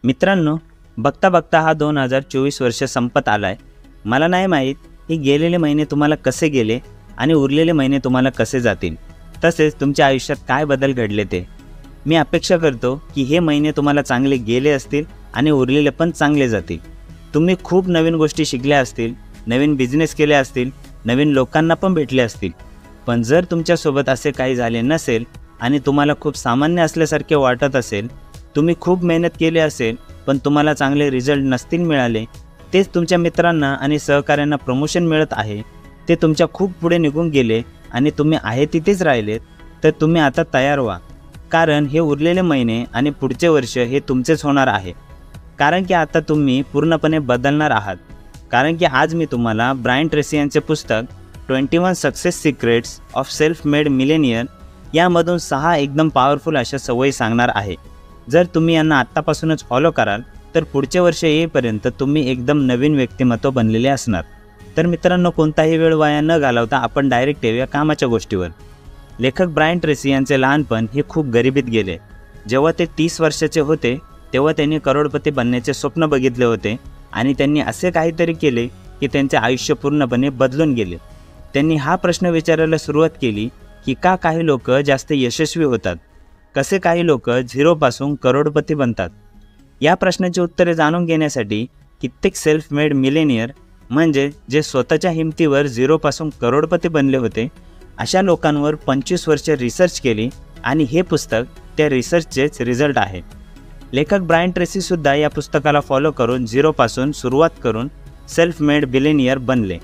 मित्रांनो, बघता बघता हा 2024 वर्ष संपत आला आहे. मला नाही माहीत की गेलेले महिने तुम्हाला कसे गेले आणि उरलेले महिने तुम्हाला कसे जातील, तसेच तुमच्या आयुष्यात काय बदल घडले ते. मी अपेक्षा करतो की हे महिने तुम्हाला चांगले गेले असतील आणि उरलेले पण चांगले जातील. तुम्ही खूप नवीन गोष्टी शिकल्या असतील, नवीन बिझनेस केले असतील, नवीन लोकांना पण भेटले असतील. पण जर तुमच्यासोबत असे काही झाले नसेल आणि तुम्हाला खूप सामान्य असल्यासारखे वाटत असेल, तुम्ही खूप मेहनत केली असेल पण तुम्हाला चांगले रिझल्ट नसतील मिळाले, तेच तुमच्या मित्रांना आणि सहकाऱ्यांना प्रमोशन मिळत आहे, ते तुमच्या खूप पुढे निघून गेले आणि तुम्ही आहे तिथेच राहिलेत, तर तुम्ही आता तयार व्हा. कारण हे उरलेले महिने आणि पुढचे वर्ष हे तुमचेच होणार आहे. कारण की आता तुम्ही पूर्णपणे बदलणार आहात. कारण की आज मी तुम्हाला ब्रायन ट्रेसी यांचे पुस्तक 21 success secrets of self made millionaire यामधून 6 एकदम पॉवरफुल अशा सवयी सांगणार आहे. जर तुम्ही यांना आत्तापासूनच फॉलो कराल तर पुढचे वर्ष येईपर्यंत तुम्ही एकदम नवीन व्यक्तिमत्व बनलेले असणार. तर मित्रांनो, कोणताही वेळ वाया न घालवता आपण डायरेक्ट येऊया कामाच्या गोष्टीवर. लेखक ब्रायन ट्रेसी यांचे लहानपण हे खूप गरिबीत गेले. जेव्हा ते 30 वर्षाचे होते तेव्हा त्यांनी करोडपती बनण्याचे स्वप्न बघितले होते आणि त्यांनी असे काहीतरी केले की त्यांचे आयुष्य पूर्णपणे बदलून गेले. त्यांनी हा प्रश्न विचारायला सुरुवात केली की का काही लोक जास्त यशस्वी होतात, कसे काही लोक झिरोपासून करोडपती बनतात. या प्रश्नाची उत्तरे जाणून घेण्यासाठी कित्येक सेल्फ मेड मिलेनियर म्हणजे जे स्वतःच्या हिमतीवर झिरोपासून करोडपती बनले होते, अशा लोकांवर 25 वर्षे रिसर्च केली आणि हे पुस्तक त्या रिसर्चचेच रिझल्ट आहे. लेखक ब्रायन ट्रेसीसुद्धा या पुस्तकाला फॉलो करून झिरोपासून सुरुवात करून सेल्फ मेड बिलेनियर बनले.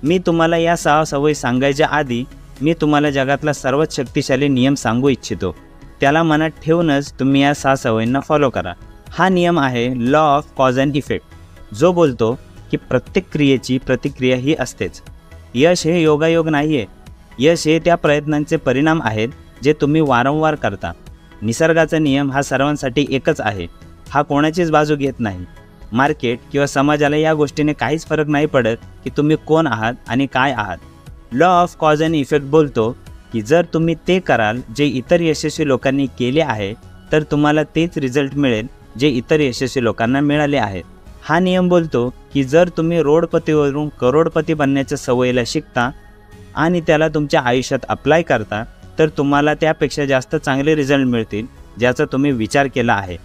मी तुम्हाला या 6 सवयी सांगायच्या आधी मी तुम्हाला जगातला सर्वात शक्तिशाली नियम सांगू इच्छितो. त्याला मनात ठेवूनच तुम्ही या 6 सवयींना फॉलो करा. हा नियम आहे law of cause and effect, जो बोलतो की प्रत्येक क्रियेची प्रतिक्रिया ही असतेच. यश हे योगायोग नाही आहे. यश हे त्या प्रयत्नांचे परिणाम आहेत जे तुम्ही वारंवार करता. निसर्गाचा नियम हा सर्वांसाठी एकच आहे. हा कोणाचीच बाजू घेत नाही. मार्केट किंवा समाजाला या गोष्टीने काहीच फरक नाही पडत की तुम्ही कोण आहात आणि काय आहात. Law of cause and effect बोलतो की जर तुम्ही ते कराल जे इतर यशस्वी लोकांनी केले आहे, तर तुम्हाला तेच रिझल्ट मिळेल जे इतर यशस्वी लोकांना मिळाले आहेत. हा नियम बोलतो की जर तुम्ही रोडपतीवरून करोडपती बनण्याच्या सवयीला शिकता आणि त्याला तुमच्या आयुष्यात अप्लाय करता, तर तुम्हाला त्यापेक्षा जास्त चांगले रिझल्ट मिळतील ज्याचा तुम्ही विचार केला आहे.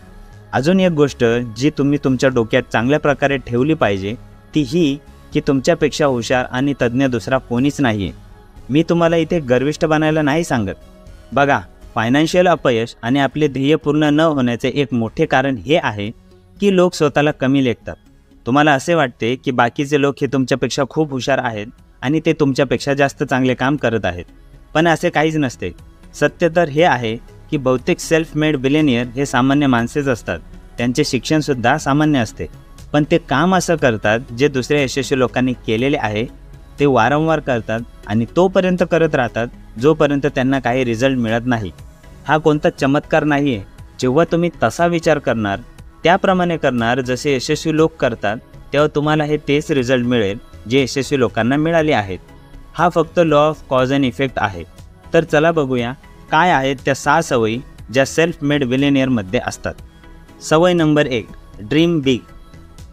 अजून एक गोष्ट जी तुम्ही तुमच्या डोक्यात चांगल्या प्रकारे ठेवली पाहिजे ती ही की तुमच्यापेक्षा हुशार आणि तज्ज्ञ दुसरा कोणीच नाही आहे. मी तुम्हाला इथे गर्विष्ठ बनायला नाही सांगत. बघा, फायनान्शियल अपयश आणि आपले ध्येय पूर्ण न होण्याचे एक मोठे कारण हे आहे की लोक स्वतःला कमी लेखतात. तुम्हाला असे वाटते की बाकीचे लोक हे तुमच्यापेक्षा खूप हुशार आहेत आणि ते तुमच्यापेक्षा जास्त चांगले काम करत आहेत, पण असे काहीच नसते. सत्य तर हे आहे की बहुतेक सेल्फ मेड बिलेनियर हे सामान्य माणसेच असतात. त्यांचे शिक्षणसुद्धा सामान्य असते, पण ते काम असं करतात जे दुसऱ्या यशस्वी लोकांनी केलेले आहे. ते वारंवार करतात आणि तोपर्यंत करत राहतात जोपर्यंत त्यांना काही रिझल्ट मिळत नाही. हा कोणता चमत्कार नाही आहे. जेव्हा तुम्ही तसा विचार करणार, त्याप्रमाणे करणार जसे यशस्वी लोक करतात, तेव्हा तुम्हाला हे तेच रिझल्ट मिळेल जे यशस्वी लोकांना मिळाले आहेत. हा फक्त law of cause and effect आहे. तर चला बघूया काय आहेत त्या 6 सवयी ज्या सेल्फ मेड बिलेनियरमध्ये असतात. सवय नंबर 1, ड्रीम बिग.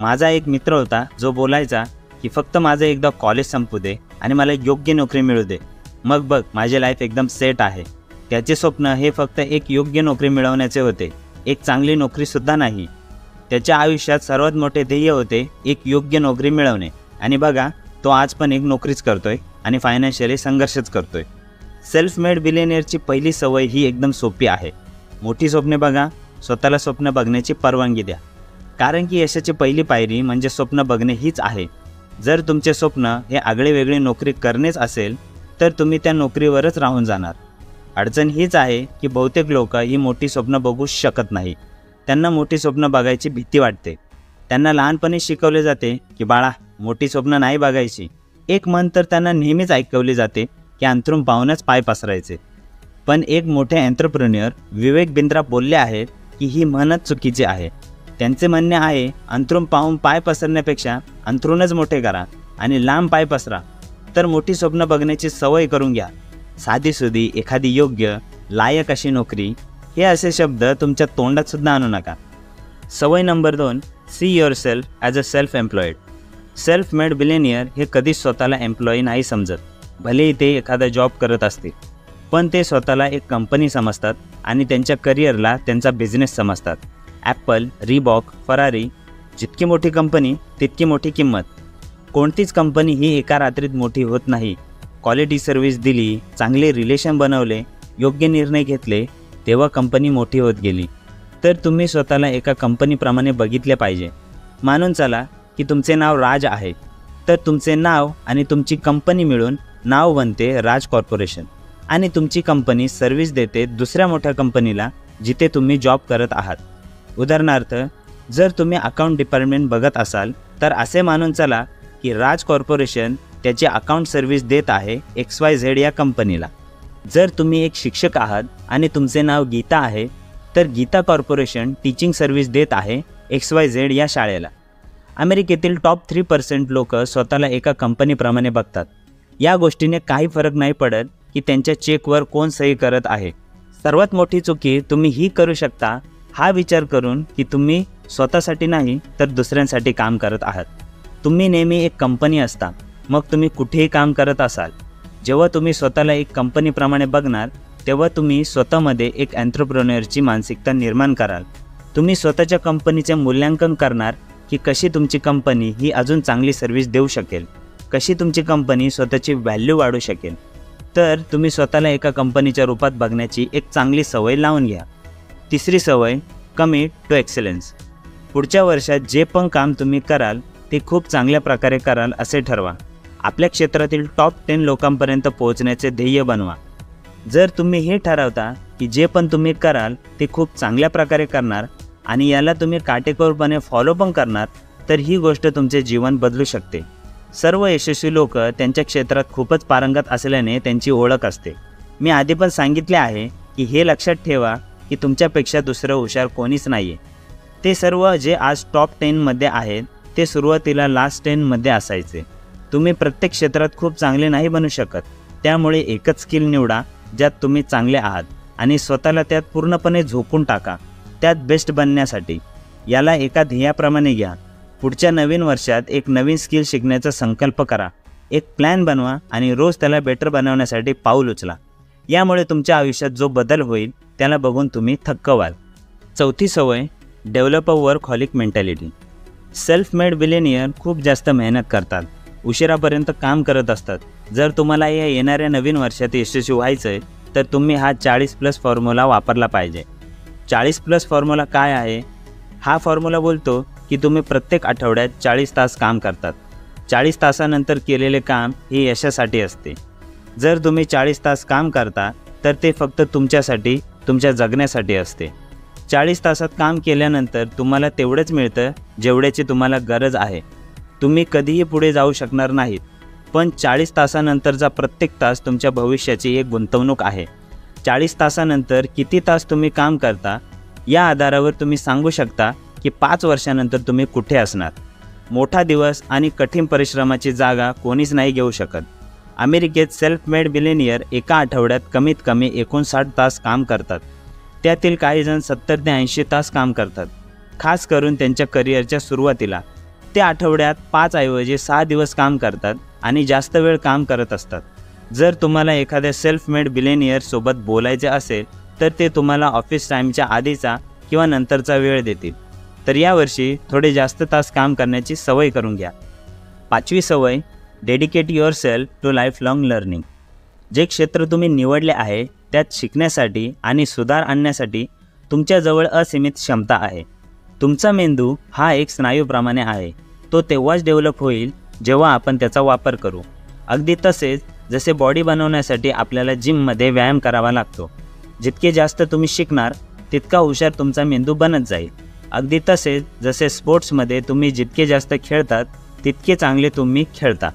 माझा एक मित्र होता जो बोलायचा की फक्त माझं एकदा कॉलेज संपू दे आणि मला योग्य नोकरी मिळू दे, मग बघ माझे लाईफ एकदम सेट आहे. त्याचे स्वप्न हे फक्त एक योग्य नोकरी मिळवण्याचे होते, एक चांगली नोकरीसुद्धा नाही. त्याच्या आयुष्यात सर्वात मोठे ध्येय होते एक योग्य नोकरी मिळवणे. आणि बघा, तो आज पण एक नोकरीच करतोय आणि फायनान्शियली संघर्षच करतोय. सेल्फ मेड बिलेनियरची पहिली सवय ही एकदम सोपी आहे. मोठी स्वप्ने बघा, स्वतःला स्वप्न बघण्याची परवानगी द्या. कारण की यशाची पहिली पायरी म्हणजे स्वप्न बघणे हीच आहे. जर तुमचे स्वप्न हे आगळेवेगळे नोकरी करणेच असेल तर तुम्ही त्या नोकरीवरच राहून जाणार. अडचण हीच आहे की बहुतेक लोक ही मोठी स्वप्न बघू शकत नाही. त्यांना मोठी स्वप्न बघायची भीती वाटते. त्यांना लहानपणी शिकवले जाते की बाळा, मोठी स्वप्न नाही बघायची. एक म्हण तर त्यांना नेहमीच ऐकवली जाते की अंथरूण पाहूनच पाय पसरायचे. पण एक मोठे एंटरप्रेन्युअर विवेक बिंद्रा बोलले आहेत की ही म्हणच चुकीची आहे. त्यांचे म्हणणे आहे, अंथरूण पाहून पाय पसरण्यापेक्षा अंथरूणच मोठे करा आणि लांब पाय पसरा. तर मोठी स्वप्न बघण्याची सवय करून घ्या. साधीसुधी एखादी योग्य लायक अशी नोकरी, हे असे शब्द तुमच्या तोंडात सुद्धा आणू नका. सवय number 2, see yourself as a self employed. Self made billionaire हे कधीच स्वतःला एम्प्लॉई नाही समजत. भलेही ते एखादा जॉब करत असतील, पण ते स्वतःला एक कंपनी समजतात आणि त्यांच्या करिअरला त्यांचा बिझनेस समजतात. ॲपल, रिबॉक, फरारी, जितकी मोठी कंपनी तितकी मोठी किंमत. कोणतीच कंपनी ही एका रात्रीत मोठी होत नाही. क्वालिटी सर्व्हिस दिली, चांगले रिलेशन बनवले, योग्य निर्णय घेतले, तेव्हा कंपनी मोठी होत गेली. तर तुम्ही स्वतःला एका कंपनीप्रमाणे बघितले पाहिजे. मानून चला की तुमचे नाव राज आहे, तर तुमचे नाव आणि तुमची कंपनी मिळून नाव बनते राज कॉर्पोरेशन आणि तुमची कंपनी सर्व्हिस देते दुसऱ्या मोठ्या कंपनीला जिथे तुम्ही जॉब करत आहात. उदाहरणार्थ, जर तुम्ही अकाउंट डिपार्टमेंट बघत असाल तर असे मानून चला की राज कॉर्पोरेशन त्याची अकाउंट सर्व्हिस देत आहे XYZ या कंपनीला. जर तुम्ही एक शिक्षक आहात आणि तुमचे नाव गीता आहे, तर गीता कॉर्पोरेशन टीचिंग सर्व्हिस देत आहे XYZ या शाळेला. अमेरिकेतील टॉप 3% लोक स्वतःला एका कंपनीप्रमाणे बघतात. या गोष्टीने काही फरक नाही पडत की त्यांच्या चेकवर कोण सही करत आहे. सर्वात मोठी चुकी तुम्ही ही करू शकता, हा विचार करून की तुम्ही स्वतःसाठी नाही तर दुसऱ्यांसाठी काम करत आहात. तुम्ही नेहमी एक कंपनी असता, मग तुम्ही कुठेही काम करत असाल. जेव्हा तुम्ही स्वतःला एक कंपनीप्रमाणे बघणार, तेव्हा तुम्ही स्वतःमध्ये एक एंटरप्रेन्योरची मानसिकता निर्माण कराल. तुम्ही स्वतःच्या कंपनीचे मूल्यांकन करणार की कशी तुमची कंपनी ही अजून चांगली सर्व्हिस देऊ शकेल, कशी तुमची कंपनी स्वतःची व्हॅल्यू वाढवू शकेल. तर तुम्ही स्वतःला एका कंपनीच्या रूपात बघण्याची एक चांगली सवय लावून घ्या. तिसरी सवय, कमिट टू एक्सेलन्स. पुढच्या वर्षात जे पण काम तुम्ही कराल ते खूप चांगल्या प्रकारे कराल असे ठरवा. आपल्या क्षेत्रातील टॉप 10 लोकांपर्यंत पोहोचण्याचे ध्येय बनवा. जर तुम्ही हे ठरवता की जे पण तुम्ही कराल ते खूप चांगल्या प्रकारे करणार आणि याला तुम्ही काटेकोरपणे फॉलो पण करणार, तर ही गोष्ट तुमचे जीवन बदलू शकते. सर्व यशस्वी लोक त्यांच्या क्षेत्रात खूपच पारंगत असल्याने त्यांची ओळख असते. मी आधी पण सांगितले आहे की हे लक्षात ठेवा की तुमच्यापेक्षा दुसरं हुशार कोणीच नाही आहे. ते सर्व जे आज टॉप 10मध्ये आहेत ते सुरुवातीला लास्ट 10मध्ये असायचे. तुम्ही प्रत्येक क्षेत्रात खूप चांगले नाही बनू शकत. त्यामुळे एकच स्किल निवडा ज्यात तुम्ही चांगले आहात आणि स्वतःला त्यात पूर्णपणे झोकून टाका, त्यात बेस्ट बनण्यासाठी. याला एका ध्येयाप्रमाणे घ्या. पुढच्या नवीन वर्षात एक नवीन स्किल शिकण्याचा संकल्प करा. एक प्लॅन बनवा आणि रोज त्याला बेटर बनवण्यासाठी पाऊल उचला. यामुळे तुमच्या आयुष्यात जो बदल होईल त्याला बघून तुम्ही थक्क व्हाल. चौथी सवय, develop a workaholic mentality. Self made billionaire खूप जास्त मेहनत करतात, उशिरापर्यंत काम करत असतात. जर तुम्हाला या येणाऱ्या नवीन वर्षात यशस्वी व्हायचं आहे तर तुम्ही हा 40+ फॉर्म्युला वापरला पाहिजे. 40+ फॉर्म्युला काय आहे? हा फॉर्म्युला बोलतो की तुम्ही प्रत्येक आठवड्यात 40 तास काम करतात. 40 तासानंतर केलेले काम हे यशासाठी असते. जर तुम्ही 40 तास काम करता तर ते फक्त तुमच्यासाठी, तुमच्या जगण्यासाठी असते. 40 तासात काम केल्यानंतर तुम्हाला तेवढंच मिळतं जेवढ्याची तुम्हाला गरज आहे. तुम्ही कधीही पुढे जाऊ शकणार नाहीत, पण 40 तासानंतरचा प्रत्येक तास तुमच्या भविष्याची एक गुंतवणूक आहे. 40 तासानंतर किती तास तुम्ही काम करता या आधारावर तुम्ही सांगू शकता की 5 वर्षानंतर तुम्ही कुठे असणार. मोठा दिवस आणि कठीण परिश्रमाची जागा कोणीच नाही घेऊ शकत. अमेरिकेत सेल्फ मेड बिलियनियर एका आठवड्यात कमीत कमी 59 तास काम करतात. त्यातील काही जण 70 ते 80 तास काम करतात. खास करून त्यांच्या करिअरच्या सुरुवातीला ते आठवड्यात 5 ऐवजी 6 दिवस काम करतात आणि जास्त वेळ काम करत असतात. जर तुम्हाला एखाद्या सेल्फ मेड बिलियनियरसोबत बोलायचे असेल तर ते तुम्हाला ऑफिस टाईमच्या आधीचा किंवा नंतरचा वेळ देतील. तर यावर्षी थोडे जास्त तास काम करण्याची सवय करून घ्या. 5वी सवय, dedicate yourself to life long learning. जे क्षेत्र तुम्ही निवडले आहे त्यात शिकण्यासाठी आणि सुधार आणण्यासाठी तुमच्याजवळ असीमित क्षमता आहे. तुमचा मेंदू हा एक स्नायूप्रमाणे आहे. तो तेव्हाच डेव्हलप होईल जेव्हा आपण त्याचा वापर करू. अगदी तसेच जसे बॉडी बनवण्यासाठी आपल्याला जिममध्ये व्यायाम करावा लागतो. जितके जास्त तुम्ही शिकणार तितका हुशार तुमचा मेंदू बनत जाईल. अगदी तसेच जसे स्पोर्ट्समध्ये तुम्ही जितके जास्त खेळतात तितके चांगले तुम्ही खेळता.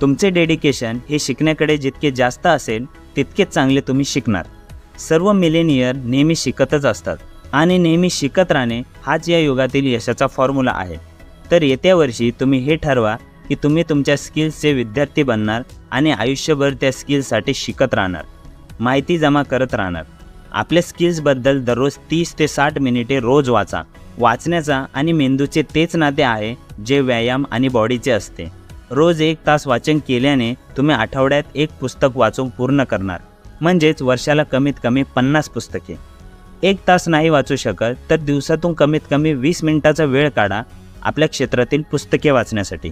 तुमचे डेडिकेशन हे शिकण्याकडे जितके जास्त असेल तितकेच चांगले तुम्ही शिकणार. सर्व मिलेनियर नेहमी शिकतच असतात आणि नेहमी शिकत राहणे हाच या युगातील यशाचा फॉर्म्युला आहे. तर येत्या वर्षी तुम्ही हे ठरवा की तुम्ही तुमच्या स्किल्सचे विद्यार्थी बनणार आणि आयुष्यभर त्या स्किल्ससाठी शिकत राहणार, माहिती जमा करत राहणार. आपल्या स्किल्सबद्दल दररोज 30 ते 60 मिनिटे रोज वाचा. वाचण्याचा आणि मेंदूचे तेच नाते आहे जे व्यायाम आणि बॉडीचे असते. रोज 1 तास वाचन केल्याने तुम्ही आठवड्यात 1 पुस्तक वाचून पूर्ण करणार, म्हणजेच वर्षाला कमीत कमी 50 पुस्तके. 1 तास नाही वाचू शकत तर दिवसातून कमीत कमी 20 मिनिटाचा वेळ काढा आपल्या क्षेत्रातील पुस्तके वाचण्यासाठी.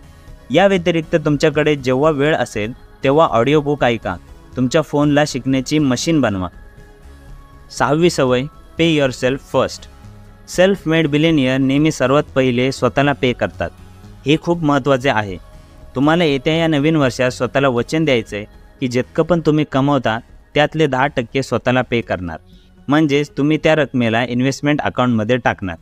या व्यतिरिक्त तुमच्याकडे जेव्हा वेळ असेल तेव्हा ऑडिओ बुक ऐका. तुमच्या फोनला शिकण्याची मशीन बनवा. 6वी सवय, pay yourself first. Self made billionaire नेहमी सर्वात पहिले स्वतःला पे करतात. हे खूप महत्त्वाचे आहे. तुम्हाला येत्या या नवीन वर्षात स्वतःला वचन द्यायचं आहे की जितकं पण तुम्ही कमवता त्यातले 10% स्वतःला पे करणार, म्हणजेच तुम्ही त्या रकमेला इन्व्हेस्टमेंट अकाउंटमध्ये टाकणार.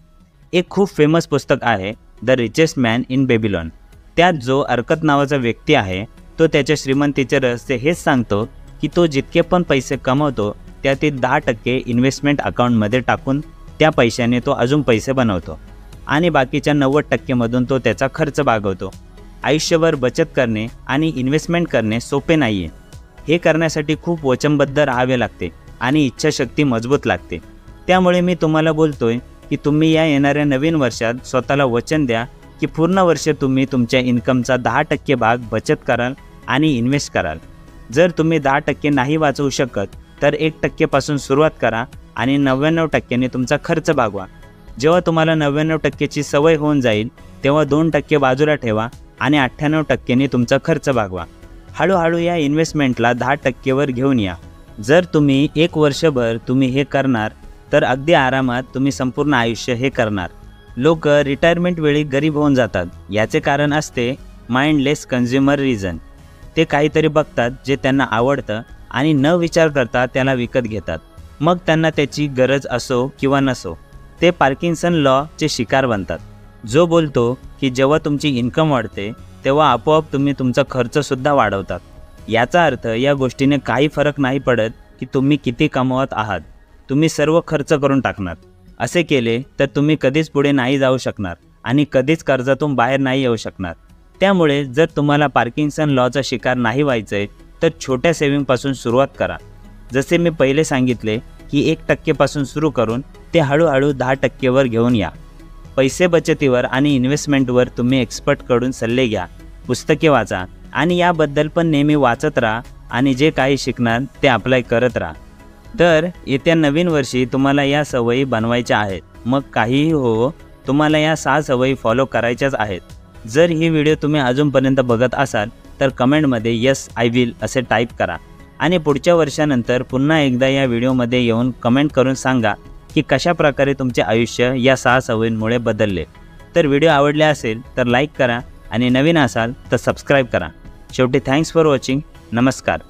एक खूप फेमस पुस्तक आहे the richest man in Babylon. त्यात जो अर्कत नावाचा व्यक्ती आहे तो त्याच्या श्रीमंतीचे रहस्य हेच सांगतो की तो जितके पण पैसे कमवतो त्यातील 10% इन्व्हेस्टमेंट अकाउंटमध्ये टाकून त्या पैशाने तो अजून पैसे बनवतो आणि बाकीच्या 90%मधून तो त्याचा खर्च भागवतो. आयुष्यभर बचत करणे आणि इन्व्हेस्टमेंट करणे सोपे नाही आहे. हे करण्यासाठी खूप वचनबद्ध राहावे लागते आणि इच्छाशक्ती मजबूत लागते. त्यामुळे मी तुम्हाला बोलतोय की तुम्ही या येणाऱ्या नवीन वर्षात स्वतःला वचन द्या की पूर्ण वर्ष तुम्ही तुमच्या इन्कमचा 10% भाग बचत कराल आणि इन्व्हेस्ट कराल. जर तुम्ही 10% नाही वाचवू शकत तर 1% पासून सुरुवात करा आणि 99%ने तुमचा खर्च भागवा. जेव्हा तुम्हाला 99%ची सवय होऊन जाईल तेव्हा 2% बाजूला ठेवा आणि 98%ने तुमचा खर्च भागवा. हळूहळू या इन्व्हेस्टमेंटला 10%वर घेऊन या. जर तुम्ही 1 वर्षभर तुम्ही हे करणार तर अगदी आरामात तुम्ही संपूर्ण आयुष्य हे करणार. लोक रिटायरमेंट वेळी गरीब होऊन जातात. याचे कारण असते माइंडलेस कन्झ्युमर रिझन. ते काहीतरी बघतात जे त्यांना आवडतं आणि न विचार करता त्याला विकत घेतात. मग त्यांना त्याची गरज असो किंवा नसो ते पार्किन्सन लॉचे शिकार बनतात, जो बोलतो की जेव्हा तुमची इन्कम वाढते तेव्हा आपोआप तुम्ही तुमचा खर्चसुद्धा वाढवतात. याचा अर्थ या गोष्टीने काही फरक नाही पडत की तुम्ही किती कमवत आहात, तुम्ही सर्व खर्च करून टाकणार. असे केले तर तुम्ही कधीच पुढे नाही जाऊ शकणार आणि कधीच कर्जातून बाहेर नाही येऊ शकणार. त्यामुळे जर तुम्हाला पार्किन्सन लॉचा शिकार नाही व्हायचं आहे तर छोट्या सेव्हिंगपासून सुरुवात करा. जसे मी पहिले सांगितले की 1% पासून सुरू करून ते हळूहळू 10%वर घेऊन या. पैसे बचतीवर आणि इन्व्हेस्टमेंटवर तुम्ही एक्सपर्टकडून सल्ले घ्या, पुस्तके वाचा आणि याबद्दल पण नेहमी वाचत राहा आणि जे काही शिकणार ते अप्लाय करत राहा. तर येत्या नवीन वर्षी तुम्हाला या सवयी बनवायच्या आहेत. मग काहीही हो, तुम्हाला या 6 सवयी फॉलो करायच्याच आहेत. जर ही व्हिडिओ तुम्ही अजूनपर्यंत बघत असाल तर कमेंटमध्ये यस आय विल असे टाईप करा आणि पुढच्या वर्षानंतर पुन्हा एकदा या व्हिडिओमध्ये येऊन कमेंट करून सांगा की कशा प्रकारे तुमचे आयुष्य या 6 सवयींमुळे बदलले. तर व्हिडिओ आवडले असेल तर लाईक करा आणि नवीन असाल तर सबस्क्राईब करा. शेवटी थँक्स फॉर वॉचिंग. नमस्कार.